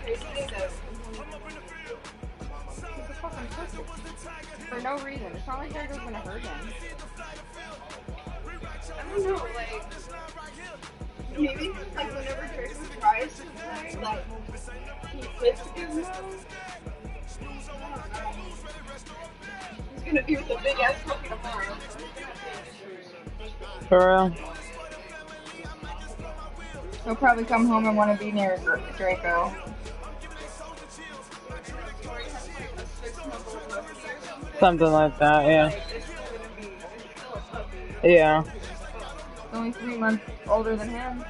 He's a fucking pussy. For no reason. It's not like Drago's gonna hurt him. I don't know, like, maybe like whenever Draco tries to play, like, he fits his nose. He's gonna be with a big ass puppy tomorrow. For real. He'll probably come home and want to be near Draco. Something like that, yeah. Yeah. Only 3 months older than him.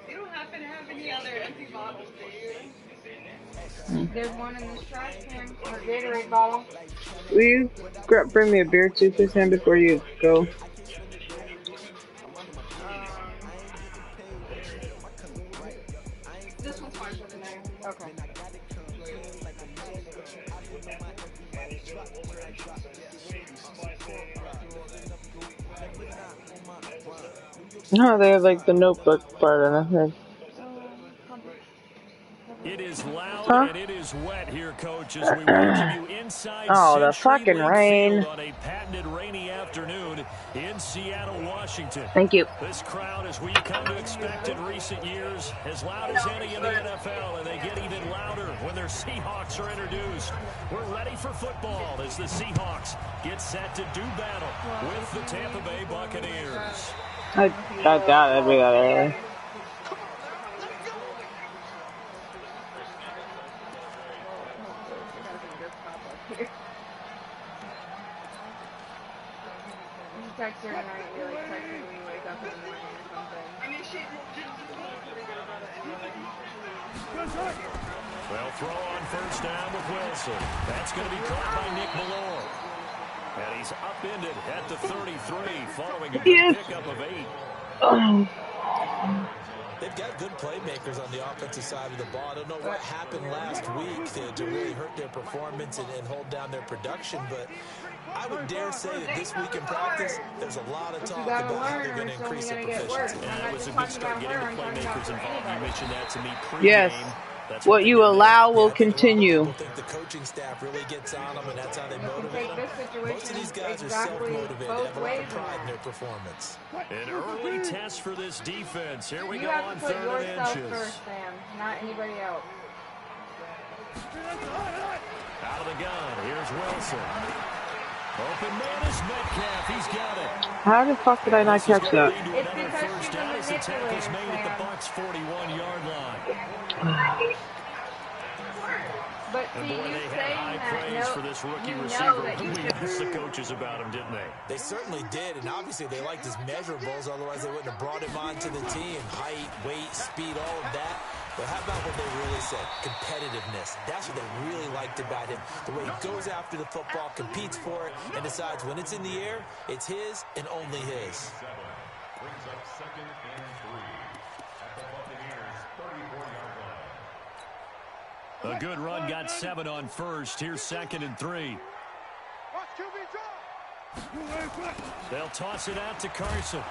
You don't happen to have any other empty bottles, do you? There's one in this trash can, or Gatorade bottle. Will you bring me a beer too, please, Sam, before you go? This one's fine for today. Okay. No, they have like the notebook part in it. It is loud and it is wet here, Coach, as we welcome you inside the Century fucking Link rain. Field on a patented rainy afternoon in Seattle, Washington. Thank you. This crowd, as we've come to expect in recent years, as loud as any in the NFL, and they get even louder when their Seahawks are introduced. We're ready for football as the Seahawks get set to do battle with the Tampa Bay Buccaneers. I doubt it'd be that early. Text her tonight, you like text her when you wake up in the morning or something. I mean, she Well, throw on first down with Wilson. That's going to be caught by Nick Ballore. And he's upended at the 33 following a good pickup of 8. They've got good playmakers on the offensive side of the ball. I don't know what happened last week to really hurt their performance and hold down their production, but I would dare say that this week in practice, there's a lot of talk about how they're going to increase their proficiency. And that was a good start getting the playmakers involved. You mentioned that to me pre-game. Yes. What you allow will continue. I think the coaching staff really gets on them, and that's how they motivate them. Most of these guys are self-motivated. They have a lot of pride in their performance. An early test for this defense. Here we go on put 3rd and yourself inches. first, Sam, not anybody else. Out of the gun. Here's Wilson. Open man is Metcalf. He's got it. How the fuck did I not catch that? It's because she's a manipulator, Sam. Made at the Bucs' 41-yard line. But see, you saying high that, praise for this rookie you receiver. know that you We should. asked the coaches about him, didn't they? They certainly did, and obviously they liked his measurables, otherwise they wouldn't have brought him onto the team. Height, weight, speed, all of that. But how about what they really said? Competitiveness. That's what they really liked about him. The way he goes after the football, competes for it, and decides when it's in the air, it's his and only his. Brings up 2nd and 3 at the Buccaneers' 34-yard line. A good run, got 7 on first. Here's 2nd and 3. They'll toss it out to Carson.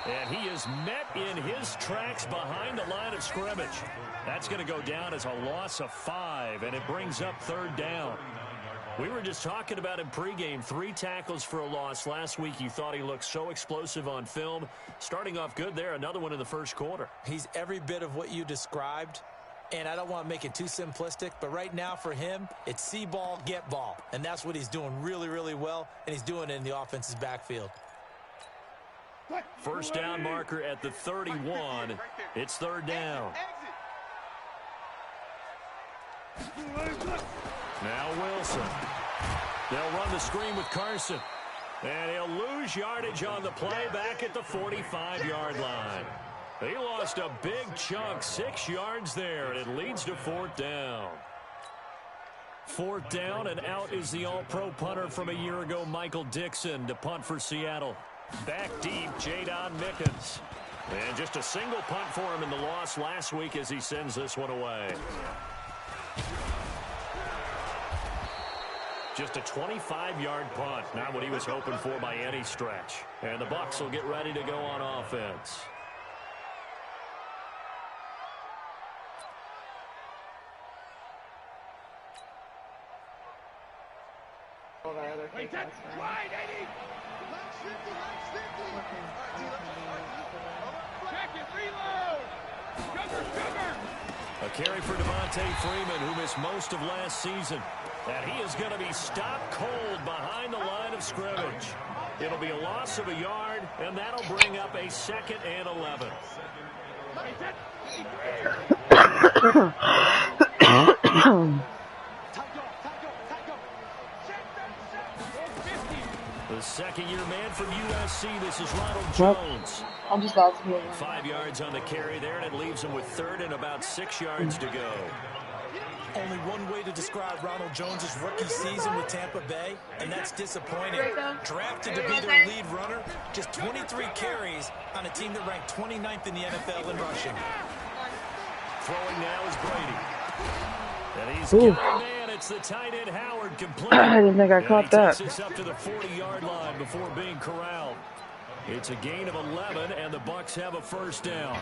And he is met in his tracks behind the line of scrimmage. That's going to go down as a loss of 5, and it brings up 3rd down. We were just talking about him pregame. 3 tackles for a loss last week. You thought he looked so explosive on film. Starting off good there. Another one in the first quarter. He's every bit of what you described. And I don't want to make it too simplistic, but right now for him, it's see ball, get ball. And that's what he's doing really, really well, and he's doing it in the offense's backfield. First down marker at the 31. It's third down. Now Wilson. They'll run the screen with Carson. And he'll lose yardage on the play back at the 45-yard line. He lost a big chunk, 6 yards there, and it leads to fourth down. Fourth down, and out is the all-pro punter from a year ago, Michael Dixon, to punt for Seattle. Back deep, Jadon Mickens. And just a single punt for him in the loss last week as he sends this one away. Just a 25-yard punt, not what he was hoping for by any stretch. And the Bucs will get ready to go on offense. All our other fake outs, right? A carry for Devontae Freeman, who missed most of last season. And he is going to be stopped cold behind the line of scrimmage. It'll be a loss of a yard, and that'll bring up a 2nd and 11. The second-year man from USC, this is Ronald Jones. I'm just asking. 5 yards on the carry there, and it leaves him with third and about 6 yards to go. Only one way to describe Ronald Jones' rookie season with Tampa Bay, and that's disappointing. Drafted to be their lead runner, just 23 carries on a team that ranked 29th in the NFL in rushing. Throwing now is Brady. And he's got a man. It's the tight end Howard complete. I didn't think I caught that. He takes us up to the 40-yard line before being corralled. It's a gain of 11, and the Bucs have a first down.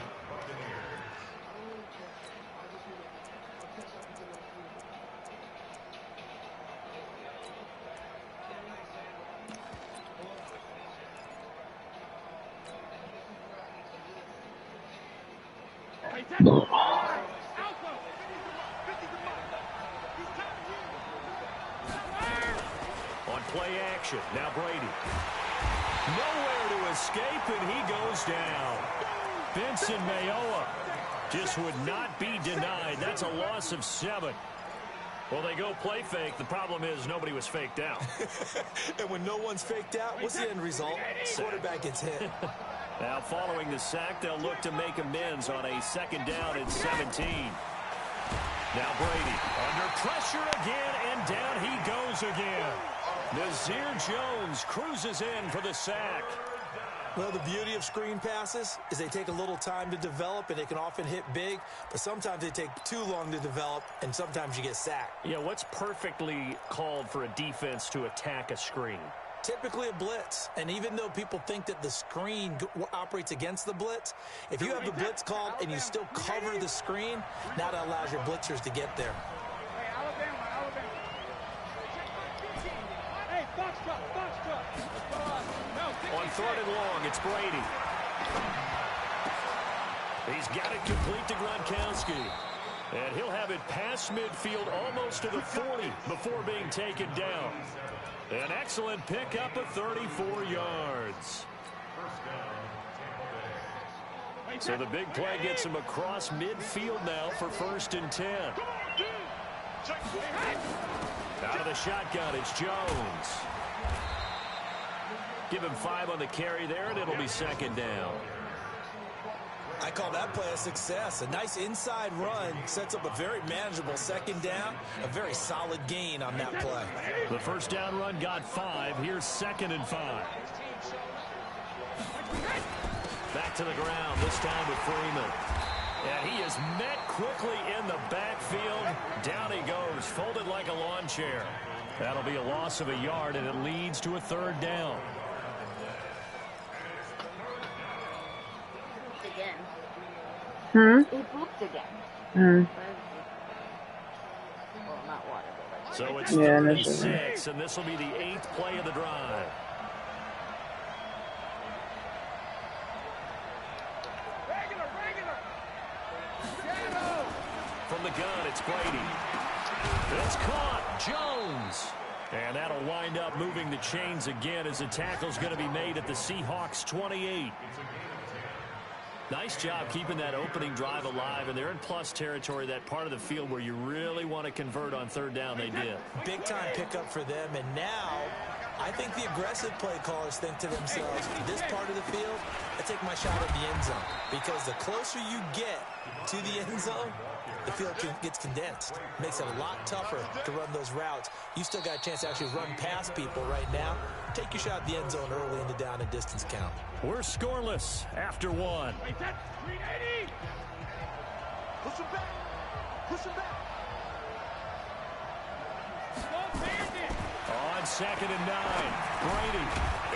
On play action, now Brady. Nowhere to escape, and he goes down. Benson Mayowa just would not be denied. That's a loss of 7. Well, they go play fake. The problem is nobody was faked out. And when no one's faked out, what's the end result? Quarterback gets hit. Now, following the sack, they'll look to make amends on a 2nd down and 17. Now Brady under pressure again, and down he goes again. Nazir Jones cruises in for the sack. Well, the beauty of screen passes is they take a little time to develop, and they can often hit big, but sometimes they take too long to develop, and sometimes you get sacked. Yeah, what's perfectly called for a defense to attack a screen? Typically a blitz, and even though people think that the screen operates against the blitz, if you have the blitz called and you still cover the screen, now that allows your blitzers to get there. On 3rd and long, it's Brady. He's got it complete to Gronkowski. And he'll have it past midfield almost to the 40 before being taken down. An excellent pickup of 34 yards. So the big play gets him across midfield now for 1st and 10. Out of the shotgun, it's Jones. Give him 5 on the carry there, and it'll be 2nd down. I call that play a success. A nice inside run sets up a very manageable 2nd down, a very solid gain on that play. The first down run got 5. Here's 2nd and 5. Back to the ground, this time with Freeman. And he is met quickly in the backfield. Down he goes, folded like a lawn chair. That'll be a loss of a yard, and it leads to a 3rd down. He pooped again. Well, not water, but like... So it's 36, and this will be the 8th play of the drive. From the gun, it's Brady. It's caught. Jones. And that'll wind up moving the chains again as the tackle's going to be made at the Seahawks 28. Nice job keeping that opening drive alive, and they're in plus territory, that part of the field where you really want to convert on third down. They did. Big time pickup for them, and now I think the aggressive play callers think to themselves, this part of the field, I take my shot at the end zone, because the closer you get to the end zone, the field gets condensed. Makes it a lot tougher to run those routes. You still got a chance to actually run past people right now. Take your shot at the end zone early in the down and distance count. We're scoreless after one. Push him back. Push him back. On 2nd and 9, Brady.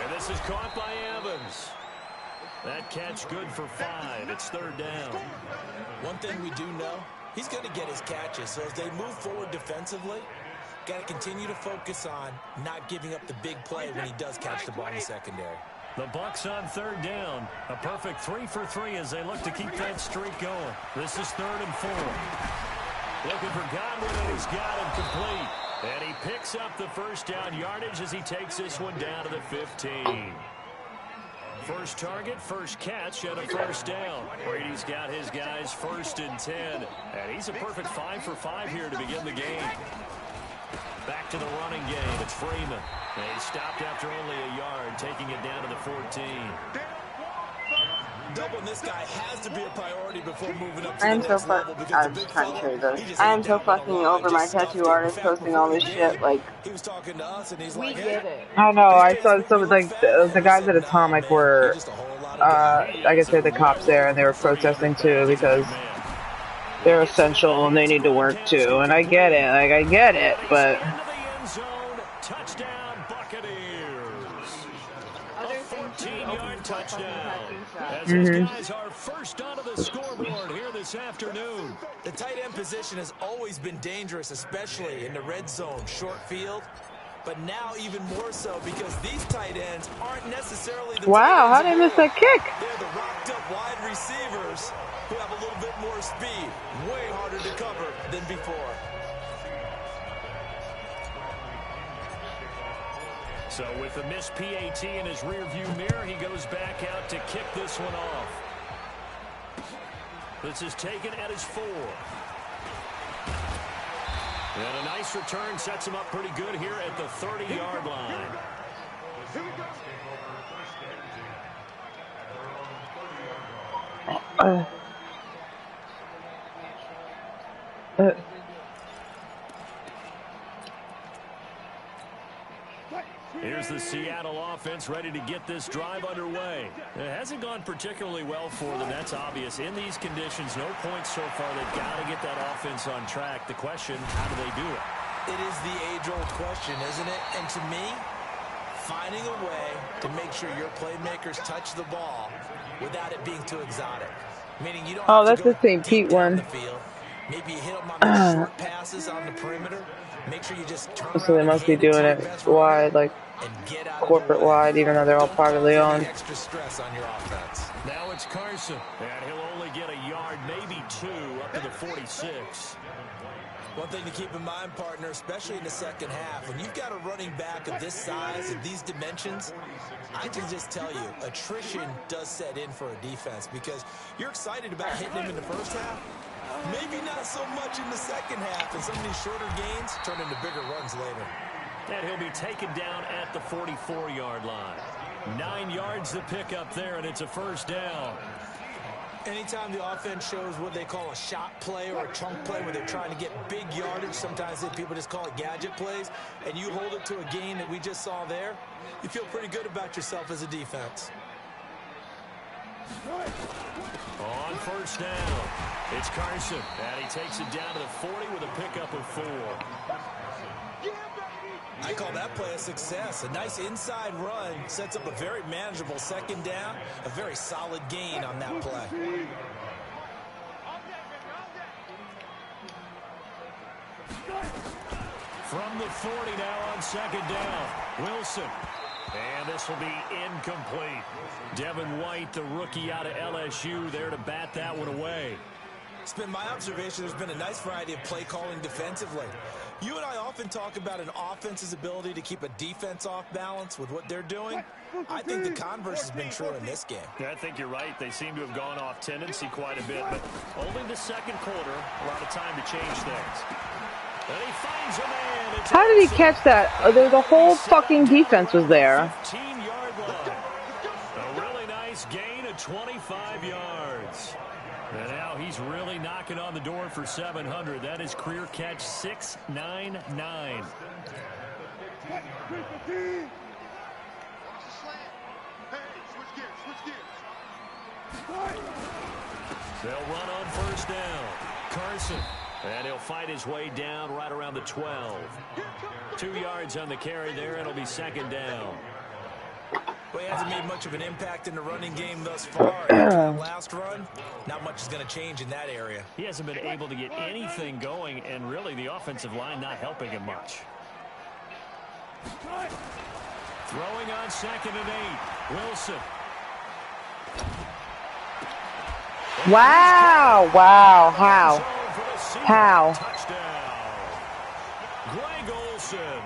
And this is caught by Evans. That catch good for 5. It's third down. One thing we do know, he's going to get his catches. So as they move forward defensively, got to continue to focus on not giving up the big play when he does catch the ball in the secondary. The Bucs on third down. A perfect 3 for 3 as they look to keep that streak going. This is 3rd and 4. Looking for Godwin, and he's got him complete. And he picks up the first down yardage as he takes this one down to the 15. First target, first catch, and a first down. Brady's got his guys 1st and 10. And he's a perfect 5 for 5 here to begin the game. Back to the running game. It's Freeman. And he stopped after only a yard, taking it down to the 14. Doubling this guy has to be a priority before moving up to I am the so next level. I'm just trying to show you this. I am so fucking over my tattoo artist posting all this shit. Like, he was talking to us and he's We like, get it. I know. I saw some like the guys at Atomic were, I guess they're the cops there, and they were protesting too because they're essential and they need to work too. And I get it. Like, I get it, but. Touchdown, Buccaneers. A 14-yard touchdown. As these guys are first onto the scoreboard here this afternoon. The tight end position has always been dangerous, especially in the red zone, short field. But now even more so because these tight ends aren't necessarily the Wow, how did I miss that kick? They're the rocked up wide receivers who have a little bit more speed. Way harder to cover than before. So with the missed PAT in his rearview mirror, he goes back out to kick this one off. This is taken at his 4. And a nice return sets him up pretty good here at the 30-yard line. Here's the Seattle offense ready to get this drive underway. It hasn't gone particularly well for them. That's obvious. In these conditions, no points so far. They've got to get that offense on track. The question, how do they do it? It is the age-old question, isn't it? And to me, finding a way to make sure your playmakers touch the ball without it being too exotic. Meaning you don't have that's to go the St. deep Pete down one. the field. Maybe you hit them on the short passes on the perimeter. Make sure you just turn So they around must be and hand doing to it your best wide, like and get out corporate of the way. wide, even though they're all Don't privately cause any owned. extra stress on your offense. Now it's Carson. And he'll only get a yard, maybe 2, up to the 46. One thing to keep in mind, partner, especially in the second half, when you've got a running back of this size, of these dimensions, I can just tell you, attrition does set in for a defense because you're excited about hitting him in the first half. Maybe not so much in the second half, and some of these shorter gains turn into bigger runs later. And he'll be taken down at the 44-yard line. 9 yards to pick up there, and it's a first down. Anytime the offense shows what they call a shot play or a chunk play where they're trying to get big yardage, sometimes people just call it gadget plays, and you hold it to a gain that we just saw there, you feel pretty good about yourself as a defense. On first down, it's Carson, and he takes it down to the 40 with a pickup of 4. I call that play a success. A nice inside run sets up a very manageable second down, a very solid gain on that play. From the 40 now on second down, Wilson. And this will be incomplete. Devin White, the rookie out of LSU, there to bat that one away. It's been my observation there's been a nice variety of play calling defensively. You and I often talk about an offense's ability to keep a defense off balance with what they're doing. I think the converse has been true in this game. Yeah, I think you're right. They seem to have gone off tendency quite a bit, but only the second quarter, a lot of time to change things. And he finds a man. How did he catch that? There's a whole fucking defense was there. 15-yard line. A really nice gain of 25 yards. And now he's really knocking on the door for 700. That is career catch 699. They'll run on first down. Carson. And he'll fight his way down right around the 12. 2 yards on the carry there. It'll be second down. Well, he hasn't made much of an impact in the running game thus far. After that last run, not much is going to change in that area. He hasn't been able to get anything going, and really the offensive line not helping him much. Throwing on 2nd and 8. Wilson. Wow. Wow. How? How? Touchdown. Greg Olsen.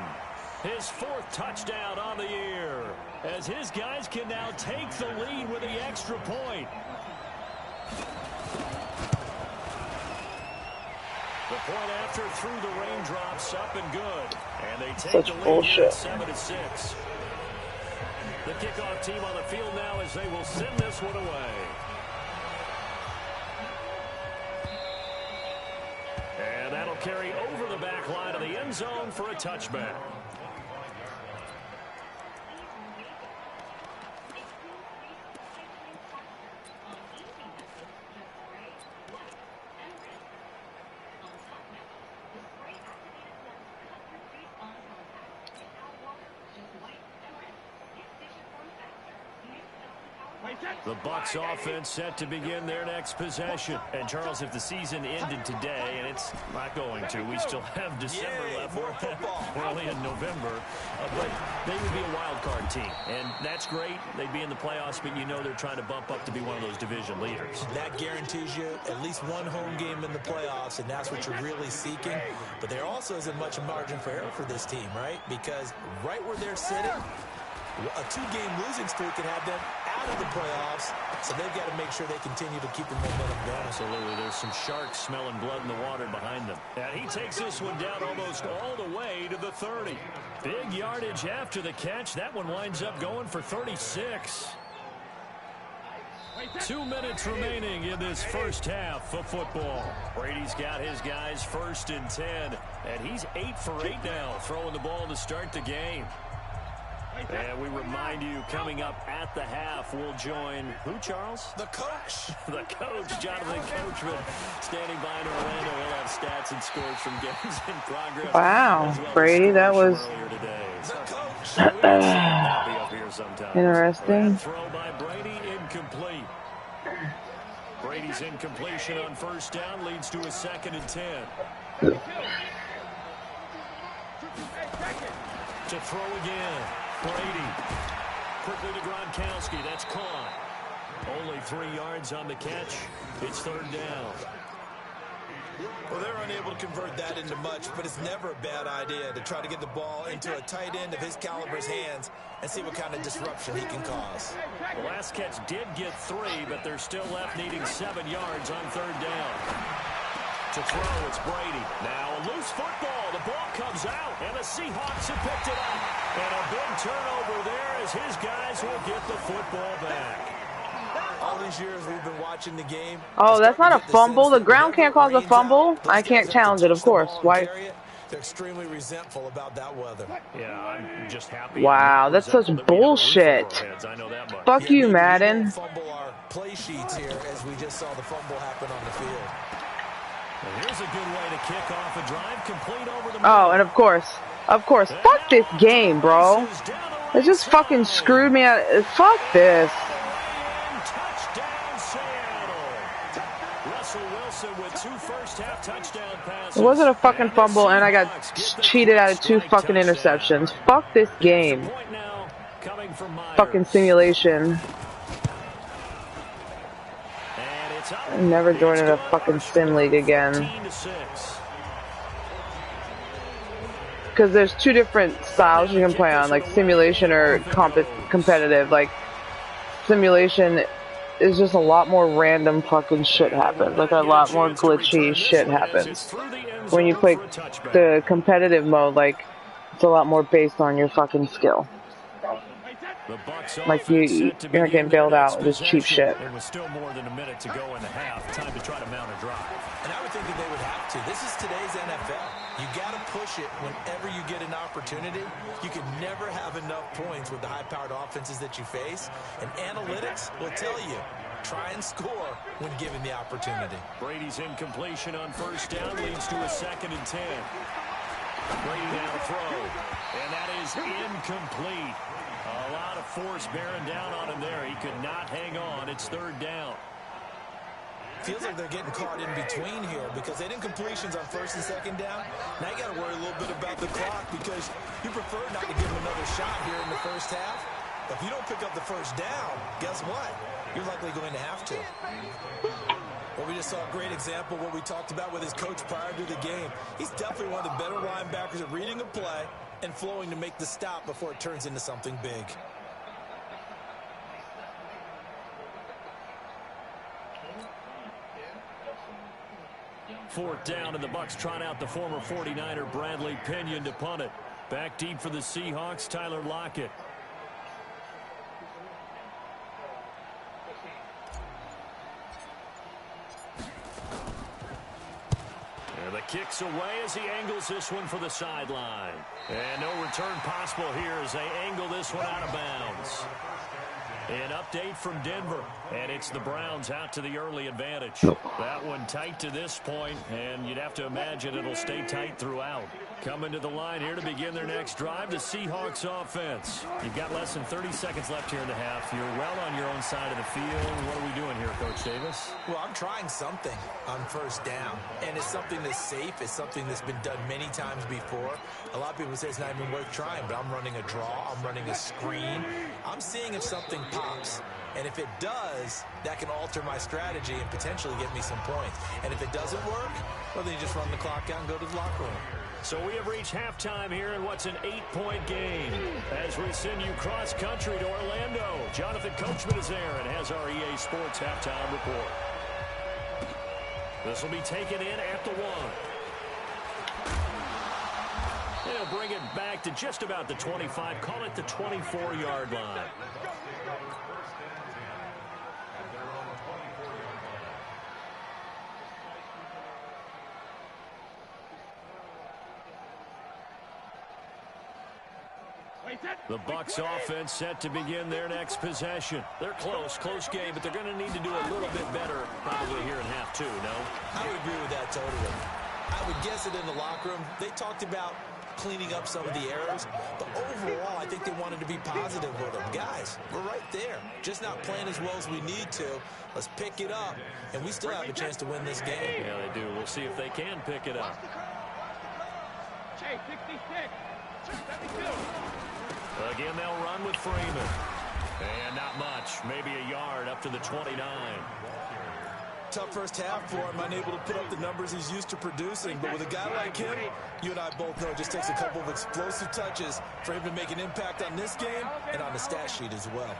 His 4th touchdown on the year. As his guys can now take the lead with the extra point. The point after through the raindrops up and good. And they take Such the lead bullshit. 7-6. The kickoff team on the field now as they will send this one away. And that'll carry over the back line of the end zone for a touchback. The Bucs offense set to begin their next possession. And Charles, if the season ended today, and it's not going to, we still have December left. We're only in November, but they would be a wild card team, and that's great. They'd be in the playoffs, but you know they're trying to bump up to be one of those division leaders. That guarantees you at least one home game in the playoffs, and that's what you're really seeking. But there also isn't much margin for error for this team, right? Because right where they're sitting, a 2-game losing streak can have them out of the playoffs, so they've got to make sure they continue to keep the momentum going. Absolutely. There's some sharks smelling blood in the water behind them. And he takes this one down almost all the way to the 30. Big yardage after the catch. That one winds up going for 36. 2 minutes remaining in this first half of football. Brady's got his guys 1st and 10, and he's 8 for 8 now, throwing the ball to start the game. And we remind you, coming up at the half, we'll join who, Charles? The coach. The coach, Jonathan Coachman, standing by in Orlando. He'll have stats and scores from games in progress. Wow, Brady, that was interesting. Throw by Brady, incomplete. Brady's incompletion on first down leads to a 2nd and 10. To throw again. Brady. Quickly to Gronkowski. That's caught. Only 3 yards on the catch. It's 3rd down. Well, they're unable to convert that into much, but it's never a bad idea to try to get the ball into a tight end of his caliber's hands and see what kind of disruption he can cause. The last catch did get 3, but they're still left needing 7 yards on 3rd down. To throw, it's Brady. Now a loose football. The ball comes out, and the Seahawks have picked it up. And a big turnover there as his guys will get the football back. All these years we've been watching the game. Oh, that's not a fumble. The ground can't cause a fumble. I can't challenge it, of course. Why? They're extremely resentful about that weather. Yeah, I'm just happy. Wow, that's such bullshit. I know that much. Fuck you, Madden. Fumble our play sheets here as we just saw the fumble happen on the field. Well, here's a good way to kick off a drive complete over the middle. Oh, and of course, fuck this game, bro. It just fucking screwed me out. Fuck this. Touchdown, Seattle. Russell Wilson with 2 first-half touchdown passes. It wasn't a fucking fumble, and I got cheated out of 2 fucking interceptions. Fuck this game. Fucking simulation. And it's It's up. I'm never joining a fucking sim league again. 14-6. Because there's two different styles you can play on, like simulation or competitive. Like, simulation is just a lot more random fucking shit happens. Like, a lot more glitchy shit happens. When you play the competitive mode, like, it's a lot more based on your fucking skill. Like, you're not getting bailed out with this cheap shit. And with still more than a minute to go in the half, time to try to mount a drive. And I would think that they would have to. This is today's NFL. You got to push it whenever you get an opportunity. You can never have enough points with the high-powered offenses that you face. And analytics will tell you, try and score when given the opportunity. Brady's incompletion on first down leads to a 2nd and 10. Brady now to throw. And that is incomplete. A lot of force bearing down on him there. He could not hang on. It's 3rd down. Feels like they're getting caught in between here because they did incompletions on 1st and 2nd down. Now you got to worry a little bit about the clock because you prefer not to give them another shot here in the first half. But if you don't pick up the first down, guess what? You're likely going to have to. Well, we just saw a great example of what we talked about with his coach prior to the game. He's definitely one of the better linebackers at reading a play and flowing to make the stop before it turns into something big. Fourth down, and the Bucs trot out the former 49er Bradley Pinion to punt it. Back deep for the Seahawks, Tyler Lockett. And the kick's away as he angles this one for the sideline. And no return possible here as they angle this one out of bounds. An update from Denver, and it's the Browns out to the early advantage. That one tight to this point, and you'd have to imagine it'll stay tight throughout. Coming to the line here to begin their next drive, the Seahawks offense. You've got less than 30 seconds left here in the half. You're well on your own side of the field. What are we doing here, Coach Davis? Well, I'm trying something on first down, and it's something that's safe. It's something that's been done many times before. A lot of people say it's not even worth trying, but I'm running a draw. I'm running a screen. I'm seeing if something pops. And if it does, that can alter my strategy and potentially get me some points. And if it doesn't work, well, then you just run the clock out and go to the locker room. So we have reached halftime here in what's an 8-point game. As we send you cross-country to Orlando, Jonathan Coachman is there and has our EA Sports halftime report. This will be taken in at the 1. They'll bring it back to just about the 25. Call it the 24-yard line. The Bucs offense set to begin their next possession. They're close game, but they're going to need to do a little bit better probably here in half 2, no? I would agree with that totally. I would guess it in the locker room. They talked about cleaning up some of the errors, but overall, I think they wanted to be positive with them. Guys, we're right there. Just not playing as well as we need to. Let's pick it up, and we still have a chance to win this game. Yeah, they do. We'll see if they can pick it up. Again, they'll run with Freeman. And not much. Maybe a yard up to the 29. Tough first half for him, unable to put up the numbers he's used to producing. But with a guy like him, you and I both know it just takes a couple of explosive touches for him to make an impact on this game and on the stat sheet as well.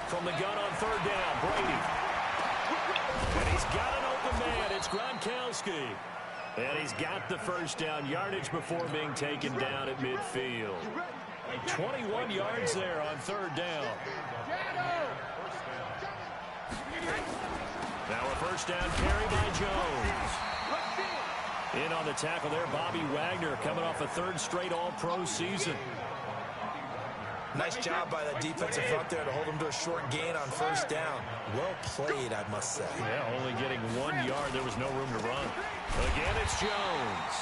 From the gun on 3rd down, Brady. And he's got an open man. It's Gronkowski. And he's got the first down yardage before being taken down at midfield. 21 yards there on 3rd down. Now a first down carry by Jones. In on the tackle there, Bobby Wagner coming off a 3rd straight All-Pro season. Nice job by that defensive front there to hold him to a short gain on 1st down. Well played, I must say. Yeah, only getting 1 yard. There was no room to run. Again, it's Jones.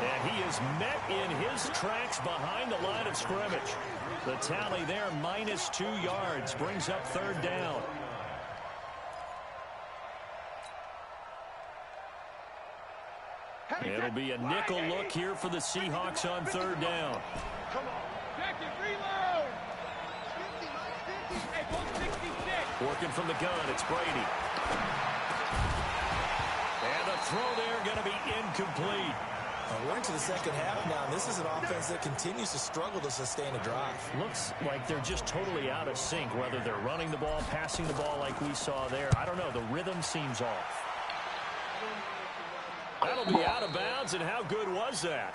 And he is met in his tracks behind the line of scrimmage. The tally there, -2 yards, brings up 3rd down. It'll be a nickel look here for the Seahawks on 3rd down. Come on. Jacket, reload. Hey, 66. Working from the gun, it's Brady. And the throw there going to be incomplete. We're into the second half now. This is an offense that continues to struggle to sustain a drive. Looks like they're just totally out of sync, whether they're running the ball, passing the ball like we saw there. I don't know. The rhythm seems off. That'll be out of bounds, and how good was that?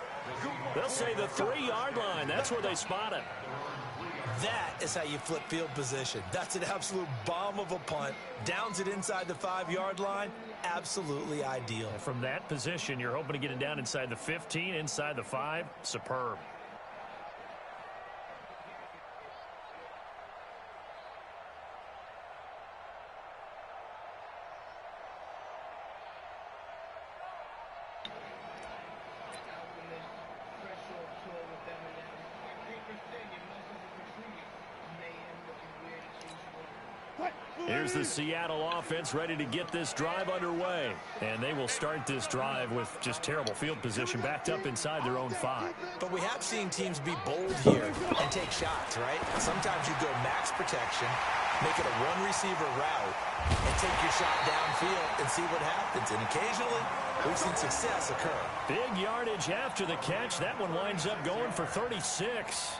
They'll say the 3-yard line. That's where they spot it. That is how you flip field position. That's an absolute bomb of a punt. Downs it inside the 5-yard line. Absolutely ideal. From that position, you're hoping to get it down inside the 15, inside the 5. Superb. Here's the Seattle offense ready to get this drive underway. And they will start this drive with just terrible field position backed up inside their own 5. But we have seen teams be bold here and take shots, right? Sometimes you go max protection, make it a one-receiver route, and take your shot downfield and see what happens. And occasionally, we've seen success occur. Big yardage after the catch. That one winds up going for 36.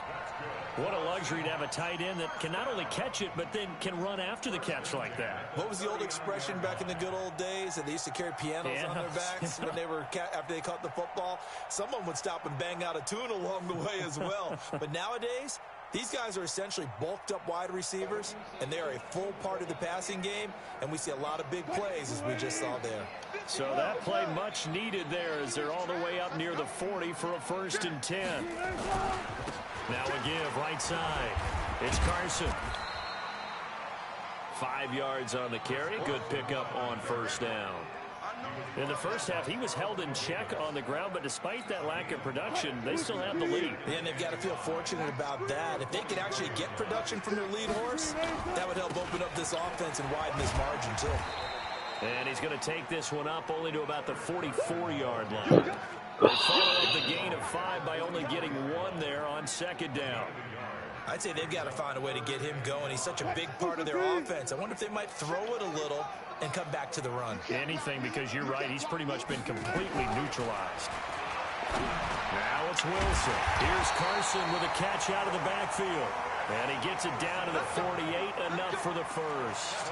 What a luxury to have a tight end that can not only catch it, but then can run after the catch like that. What was the old expression back in the good old days that they used to carry pianos on their backs when they were after they caught the football? Someone would stop and bang out a tune along the way as well. But nowadays, these guys are essentially bulked up wide receivers, and they are a full part of the passing game, and we see a lot of big plays as we just saw there. So that play much needed there as they're all the way up near the 40 for a 1st and 10. Now a give right side. It's Carson. 5 yards on the carry. Good pickup on 1st down. In the first half, he was held in check on the ground, but despite that lack of production, they still have the lead. And they've got to feel fortunate about that. If they could actually get production from their lead horse, that would help open up this offense and widen this margin, too. And he's going to take this one up only to about the 44-yard line. They follow up the gain of 5 by only getting 1 there on 2nd down. I'd say they've got to find a way to get him going. He's such a big part of their offense. I wonder if they might throw it a little and come back to the run. Anything, because you're right. He's pretty much been completely neutralized. Now it's Wilson. Here's Carson with a catch out of the backfield. And he gets it down to the 48, enough for the 1st.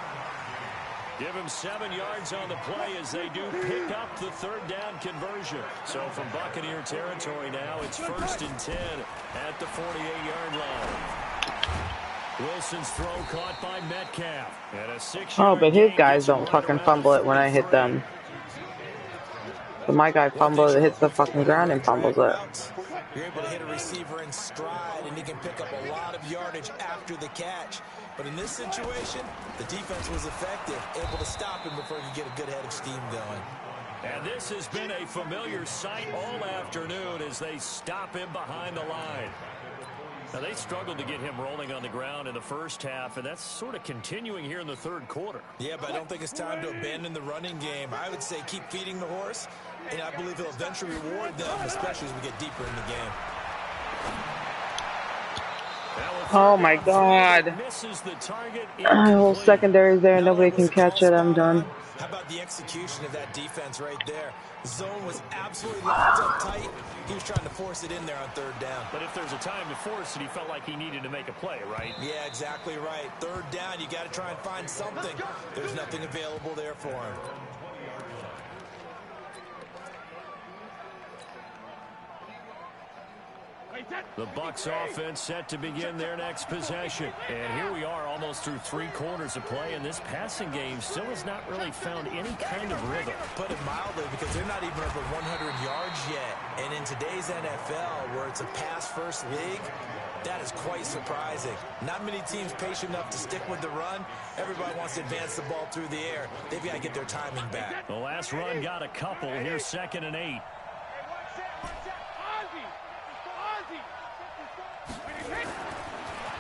Give him 7 yards on the play as they do pick up the 3rd down conversion. So from Buccaneer territory now, it's 1st and 10 at the 48-yard line. Wilson's throw caught by Metcalf. And a 6-yard Oh, but his guys don't fucking fumble it when I hit them. But my guy fumbles it, hits the fucking ground and fumbles it. You're able to hit a receiver in stride, and he can pick up a lot of yardage after the catch. But in this situation, the defense was effective, able to stop him before he could get a good head of steam going. And this has been a familiar sight all afternoon as they stop him behind the line. Now, they struggled to get him rolling on the ground in the first half, and that's sort of continuing here in the 3rd quarter. Yeah, but I don't think it's time to abandon the running game. I would say keep feeding the horse, and I believe he'll eventually reward them, especially as we get deeper in the game. Oh my God. Whole secondary's there. Nobody can catch it. I'm done. How about the execution of that defense right there? Zone was absolutely locked up tight. He was trying to force it in there on 3rd down. But if there's a time to force it, he felt like he needed to make a play, right? Yeah, exactly right. 3rd down, you got to try and find something. There's nothing available there for him. The Bucs offense set to begin their next possession. And here we are almost through 3 quarters of play, and this passing game still has not really found any kind of rhythm. Put it mildly, because they're not even over 100 yards yet. And in today's NFL, where it's a pass-first league, that is quite surprising. Not many teams patient enough to stick with the run. Everybody wants to advance the ball through the air. They've got to get their timing back. The last run got a couple. Here's 2nd and 8.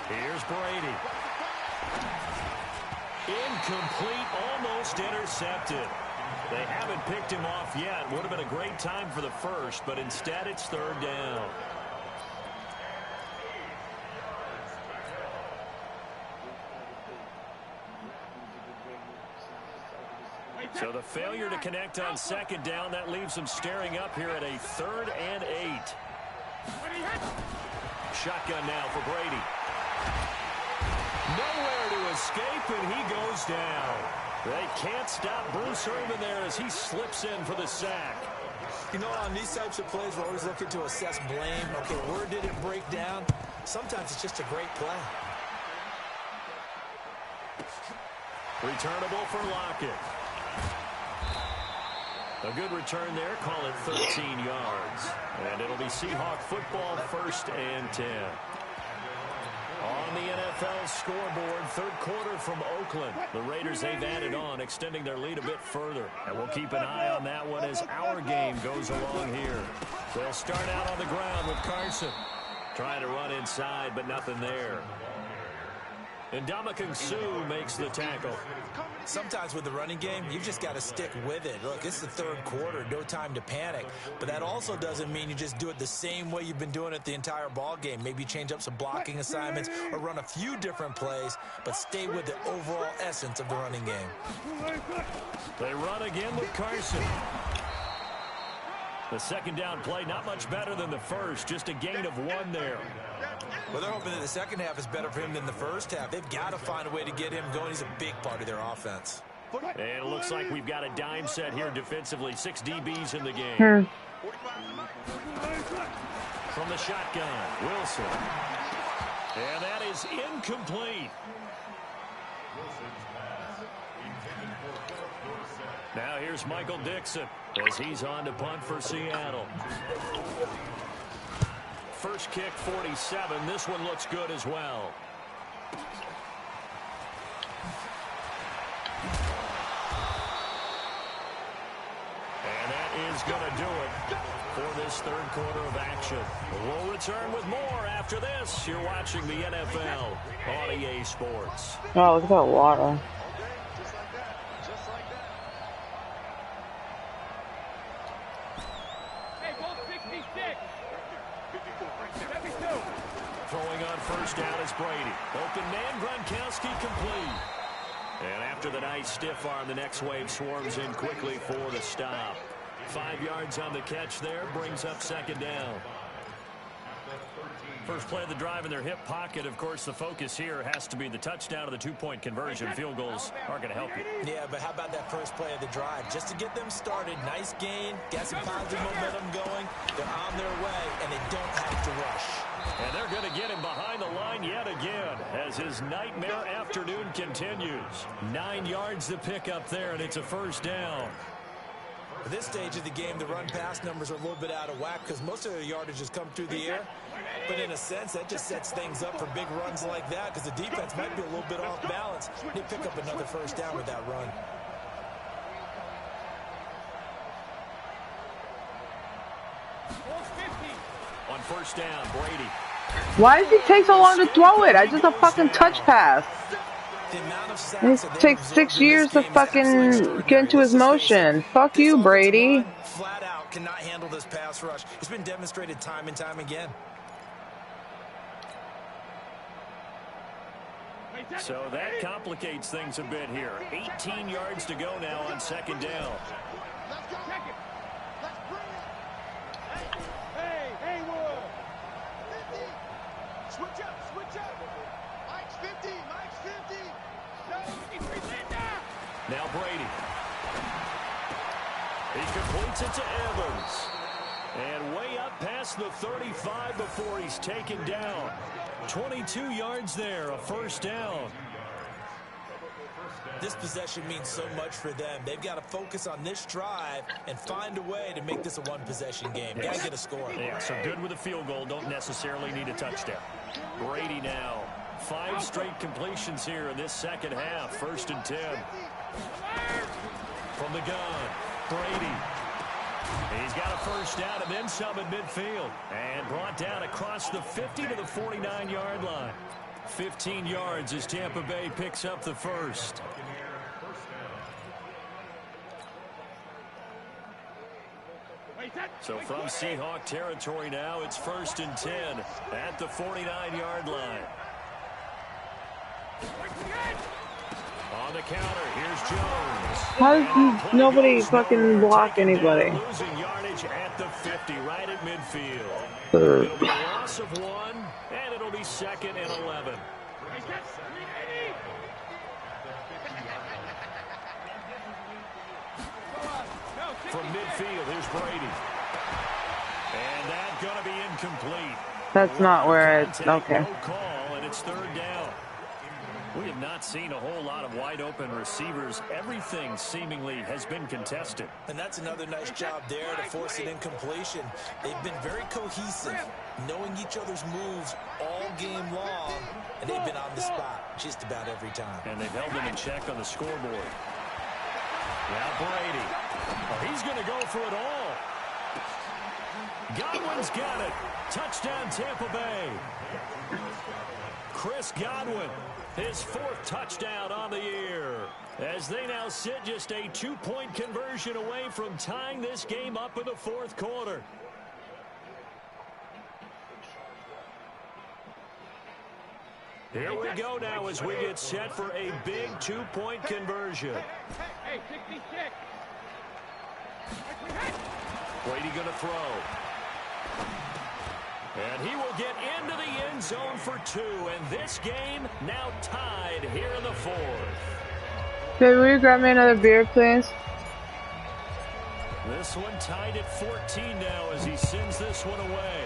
Here's Brady. Incomplete, almost intercepted. They haven't picked him off yet. Would have been a great time for the 1st, but instead it's 3rd down. So the failure to connect on second down, that leaves them staring up here at a 3rd and 8. Shotgun now for Brady. Nowhere to escape, and he goes down. They can't stop Bruce Irvin there as he slips in for the sack. You know, on these types of plays, we're always looking to assess blame. Okay, where did it break down? Sometimes it's just a great play. Returnable for Lockett. A good return there. Call it 13 yards. And it'll be Seahawk football, 1st and 10. On the NFL scoreboard, 3rd quarter from Oakland. The Raiders, they've added on, extending their lead a bit further. And we'll keep an eye on that one as our game goes along here. They'll start out on the ground with Carson. Trying to run inside, but nothing there. And Ndamukong Suh makes the tackle. Sometimes with the running game, you've just got to stick with it. Look, it's the 3rd quarter, no time to panic. But that also doesn't mean you just do it the same way you've been doing it the entire ball game. Maybe change up some blocking assignments or run a few different plays, but stay with the overall essence of the running game. They run again with Carson. The 2nd down play, not much better than the first, just a gain of 1 there. Well, they're hoping that the second half is better for him than the first half. They've got to find a way to get him going. He's a big part of their offense. And it looks like we've got a dime set here defensively. 6 DBs in the game. From the shotgun, Wilson. And that is incomplete. Now here's Michael Dixon as he's on to punt for Seattle. First kick, 47. This one looks good as well. And that is going to do it for this 3rd quarter of action. We'll return with more after this. You're watching the NFL on EA Sports. Oh, look at that water. Throwing on 1st down is Brady. Open man, Gronkowski complete. And after the nice stiff arm, the next wave swarms in quickly for the stop. 5 yards on the catch there, brings up 2nd down. First play of the drive in their hip pocket. Of course, the focus here has to be the touchdown or the 2-point conversion. Field goals aren't going to help you. Yeah, but how about that first play of the drive? Just to get them started, nice gain, got some positive momentum going. They're on their way, and they don't have to rush. And they're going to get him behind the line yet again as his nightmare afternoon continues. 9 yards to pick up there, and it's a 1st down. At this stage of the game, the run-pass numbers are a little bit out of whack because most of their yardage has come through the air. But in a sense, that just sets things up for big runs like that because the defense might be a little bit off balance. They pick up another 1st down with that run. On 1st down, Brady. Why does he take so long to throw it? I just a fucking touch pass. It takes 6 years to fucking get into his motion. Fuck you, Brady. Flat out cannot handle this pass rush. It's been demonstrated time and time again. So that complicates things a bit here. 18 yards to go now on 2nd down. Hey, Wood. 50. Switch up. Mike's 50. Now Brady. He completes it to Evans. And way up past the 35 before he's taken down. 22 yards there, a 1st down. This possession means so much for them. They've got to focus on this drive and find a way to make this a 1-possession game. Got to get a score. Yeah, so good with a field goal. Don't necessarily need a touchdown. Brady now. 5 straight completions here in this 2nd half. 1st and 10. From the gun, Brady. He's got a 1st down and then some at midfield. And brought down across the 50 to the 49-yard line. 15 yards as Tampa Bay picks up the 1st. So from Seahawk territory now, it's 1st and 10 at the 49-yard line. On the counter, here's Jones. How does nobody fucking block anybody? Losing yardage at the 50, right at midfield. It'll be a loss of 1, and it'll be 2nd and 11. From midfield, here's Brady. And that's going to be incomplete. That's not where it's okay. No call, and it's 3rd down. We have not seen a whole lot of wide-open receivers. Everything seemingly has been contested. And that's another nice job there to force an incompletion. They've been very cohesive, knowing each other's moves all game long, and they've been on the spot just about every time. And they've held them in check on the scoreboard. Now Brady. Oh, he's going to go for it all. Godwin's got it. Touchdown, Tampa Bay. Chris Godwin, his 4th touchdown on the year, as they now sit just a 2-point conversion away from tying this game up in the 4th quarter. Here we go now as we get set for a big 2-point conversion. Hey, 66. Brady going to throw. And he will get into the end zone for 2. And this game now tied here in the 4th. Baby, will you grab me another beer, please? This one tied at 14 now as he sends this one away.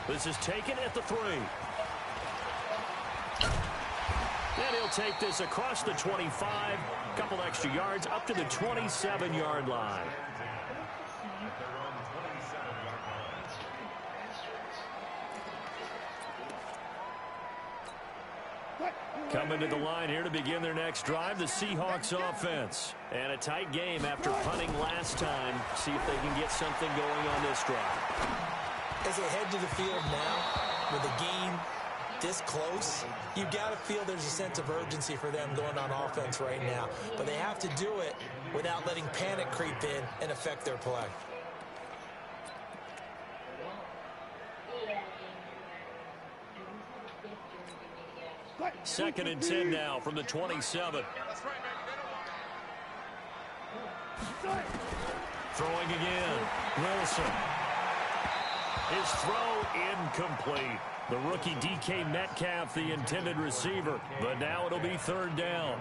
This is taken at the 3. And he'll take this across the 25. Couple extra yards up to the 27-yard line. Coming to the line here to begin their next drive, the Seahawks offense. And a tight game after punting last time. See if they can get something going on this drive. As they head to the field now, with the game this close, you've got to feel there's a sense of urgency for them going on offense right now. But they have to do it without letting panic creep in and affect their play. Second and 10 now from the 27. Throwing again. Wilson. His throw incomplete. The rookie DK Metcalf, the intended receiver. But now it'll be 3rd down.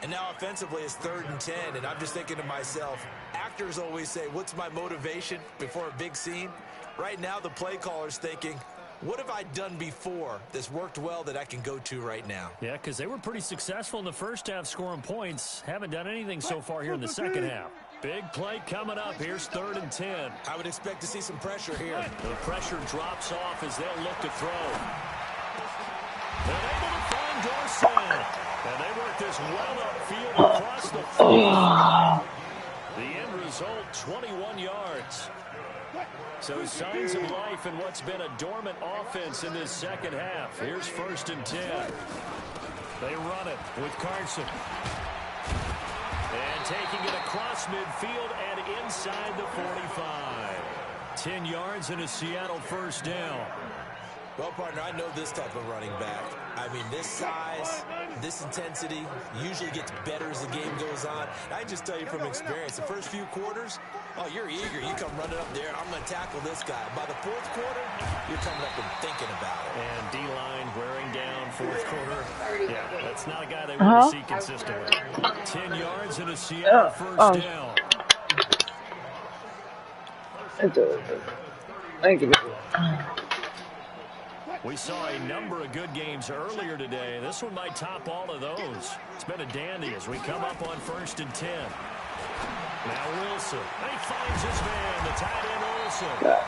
And now offensively it's 3rd and 10. And I'm just thinking to myself, actors always say, what's my motivation before a big scene? Right now the play caller's thinking, what have I done before that's worked well that I can go to right now? Yeah, because they were pretty successful in the first half scoring points. Haven't done anything so far here in the second half. Big play coming up. Here's 3rd and 10. I would expect to see some pressure here. The pressure drops off as they'll look to throw. They're able to find Dorsett. And they work this well upfield across the field. The end result, 21 yards. So signs of life in what's been a dormant offense in this second half. Here's 1st and 10. They run it with Carson. And taking it across midfield and inside the 45. 10 yards and a Seattle 1st down. Well, partner, I know this type of running back. I mean, this size, this intensity usually gets better as the game goes on. I can just tell you from experience, the first few quarters, oh, you're eager. You come running up there, I'm going to tackle this guy. By the 4th quarter, you're coming up and thinking about it. And D-line wearing down 4th quarter. Yeah, that's not a guy they want to see consistently. 10 yards and a Seattle 1st down. Thank you. We saw a number of good games earlier today. This one might top all of those. It's been a dandy as we come up on 1st and 10. Now Wilson. And he finds his man, the tight end Wilson.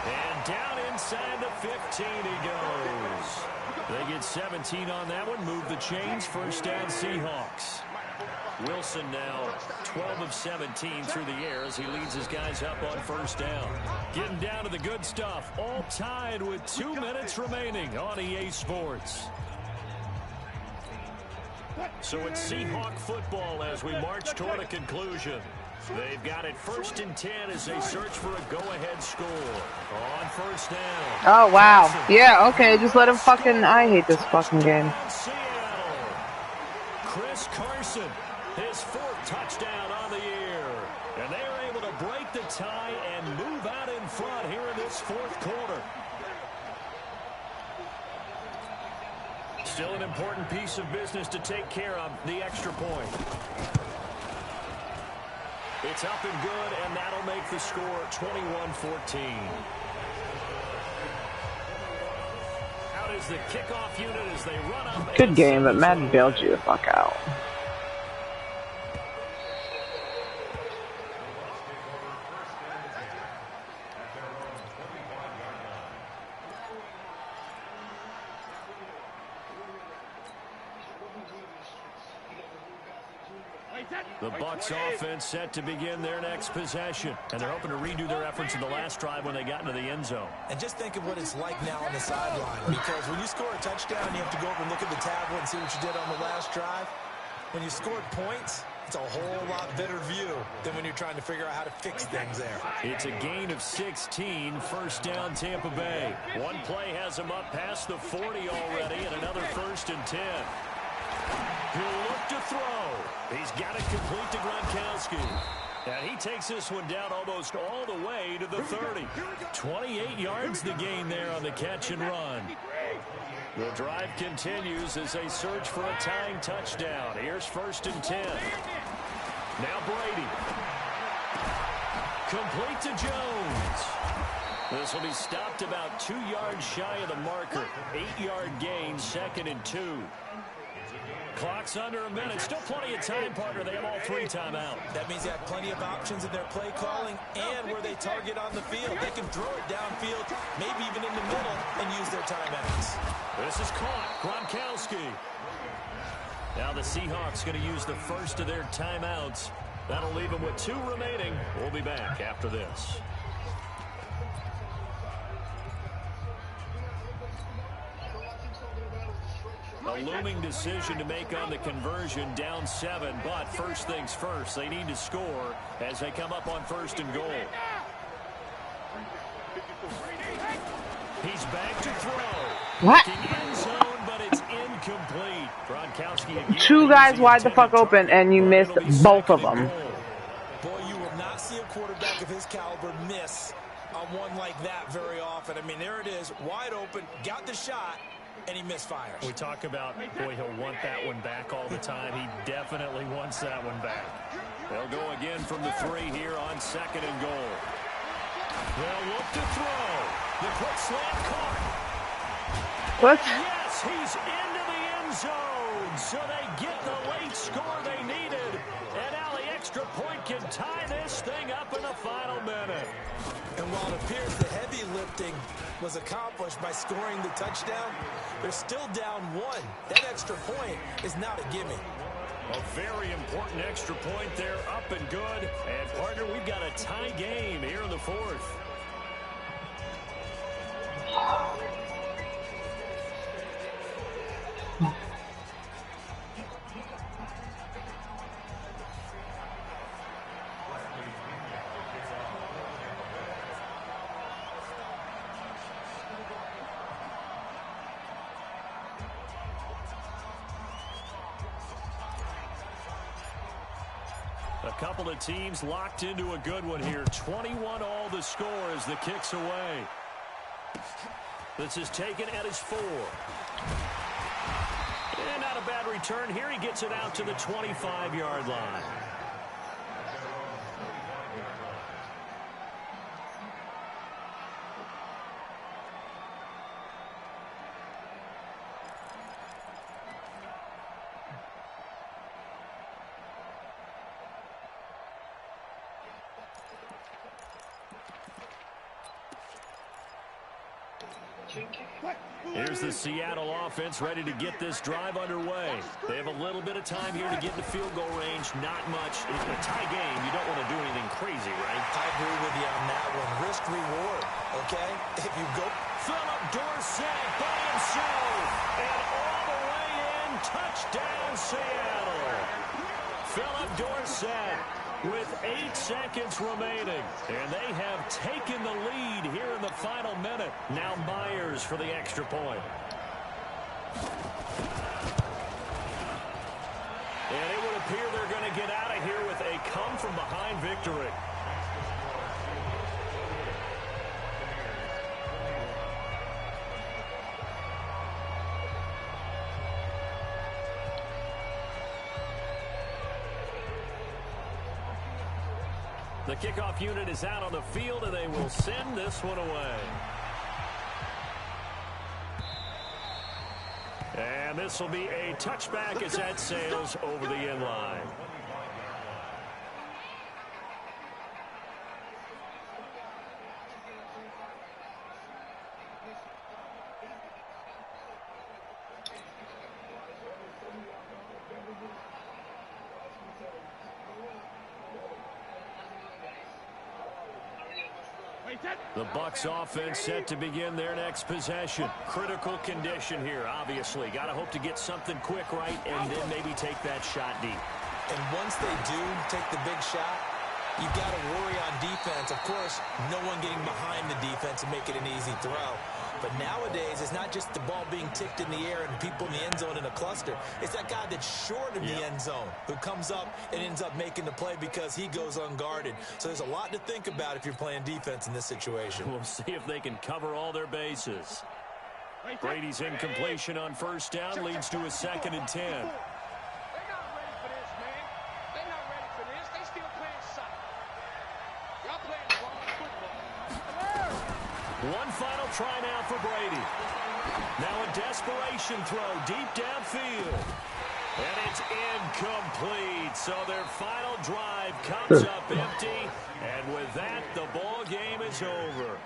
And down inside the 15 he goes. They get 17 on that one. Move the chains. 1st down Seahawks. Wilson now 12 of 17 through the air as he leads his guys up on 1st down. Getting down to the good stuff. All tied with 2 minutes remaining on EA Sports. So it's Seahawk football as we march toward a conclusion. They've got it 1st and 10 as they search for a go-ahead score. On 1st down. Oh, wow. Yeah, okay, just let him fucking... I hate this fucking game. Chris Carson, his 4th touchdown on the year. And they are able to break the tie and move out in front here in this 4th quarter. Still an important piece of business to take care of, the extra point. It's up and good, and that'll make the score 21-14. Out is the kickoff unit as they run up. Good game, but Madden bailed you the fuck out. The Bucs offense set to begin their next possession, and they're hoping to redo their efforts in the last drive when they got into the end zone. And just think of what it's like now on the sideline, because when you score a touchdown, you have to go over and look at the tablet and see what you did on the last drive. When you scored points, it's a whole lot better view than when you're trying to figure out how to fix things there. It's a gain of 16, first down Tampa Bay. One play has them up past the 40 already, and another 1st and 10. He'll look to throw. He's got it complete to Gronkowski. And he takes this one down almost all the way to the 30. 28 yards the gain there on the catch and run. The drive continues as they search for a tying touchdown. Here's 1st and 10. Now Brady. Complete to Jones. This will be stopped about 2 yards shy of the marker. 8-yard gain, 2nd and 2. Clock's under a minute. Still plenty of time, partner. They have all 3 timeouts. That means they have plenty of options in their play calling and where they target on the field. They can throw it downfield, maybe even in the middle, and use their timeouts. This is caught. Gronkowski. Now the Seahawks going to use the first of their timeouts. That'll leave them with 2 remaining. We'll be back after this. A looming decision to make on the conversion, down 7, but first things first, they need to score as they come up on 1st and goal. He's back to throw. What? End zone, but it's incomplete. Gronkowski again. 2 guys wide the fuck open, and you missed both of them. Boy, you will not see a quarterback of his caliber miss on one like that very often. I mean, there it is, wide open, got the shot, and he misfires. We talk about, boy, he'll want that one back all the time. He definitely wants that one back. They'll go again from the 3 here on 2nd and goal. They'll look to throw. The quick slant caught. What? Yes, he's into the end zone. So they get the late score they needed. And now the extra point can tie this thing up in the final minute. And while it appears the heavy lifting was accomplished by scoring the touchdown, they're still down 1. That extra point is not a gimme. A very important extra point there, up and good. And, partner, we've got a tie game here in the 4th. A couple of teams locked into a good one here. 21 all the score as the kick's away. This is taken at his 4. And not a bad return here. He gets it out to the 25-yard line. Here's the Seattle offense ready to get this drive underway. They have a little bit of time here to get in the field goal range. Not much. In a tie game, you don't want to do anything crazy, right? I agree with you on that one. Risk reward, okay? If you go... Philip Dorsett by himself. And all the way in. Touchdown, Seattle. Philip Dorsett with 8 seconds remaining. And they have taken the lead here in the final minute. Now Myers for the extra point. And it would appear they're going to get out of here with a come-from-behind victory. The kickoff unit is out on the field, and they will send this one away. And this will be a touchback as that sails over the end line. The Bucs offense set to begin their next possession. Critical condition here, obviously. Got to hope to get something quick right and then maybe take that shot deep. And once they do take the big shot, you've got to worry on defense. Of course, no one getting behind the defense and make it an easy throw. But nowadays, it's not just the ball being tipped in the air and people in the end zone in a cluster. It's that guy that's short of the end zone who comes up and ends up making the play because he goes unguarded. So there's a lot to think about if you're playing defense in this situation. We'll see if they can cover all their bases. Brady's incompletion on first down leads to a 2nd and 10. One final try now for Brady. Now a desperation throw deep downfield. And it's incomplete. So their final drive comes up empty. And with that, the ball game is over.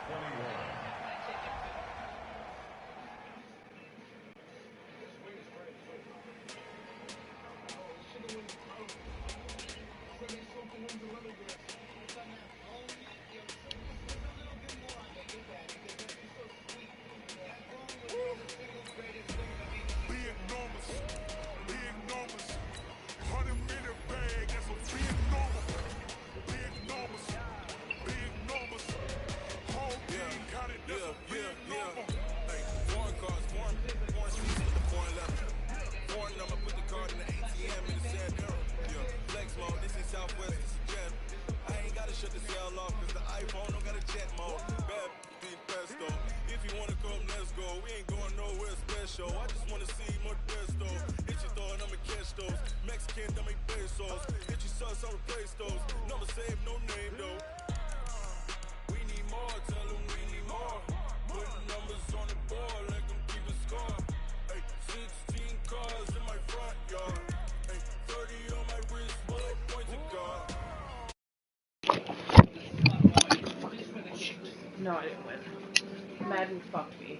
No, I didn't win. Madden fucked me.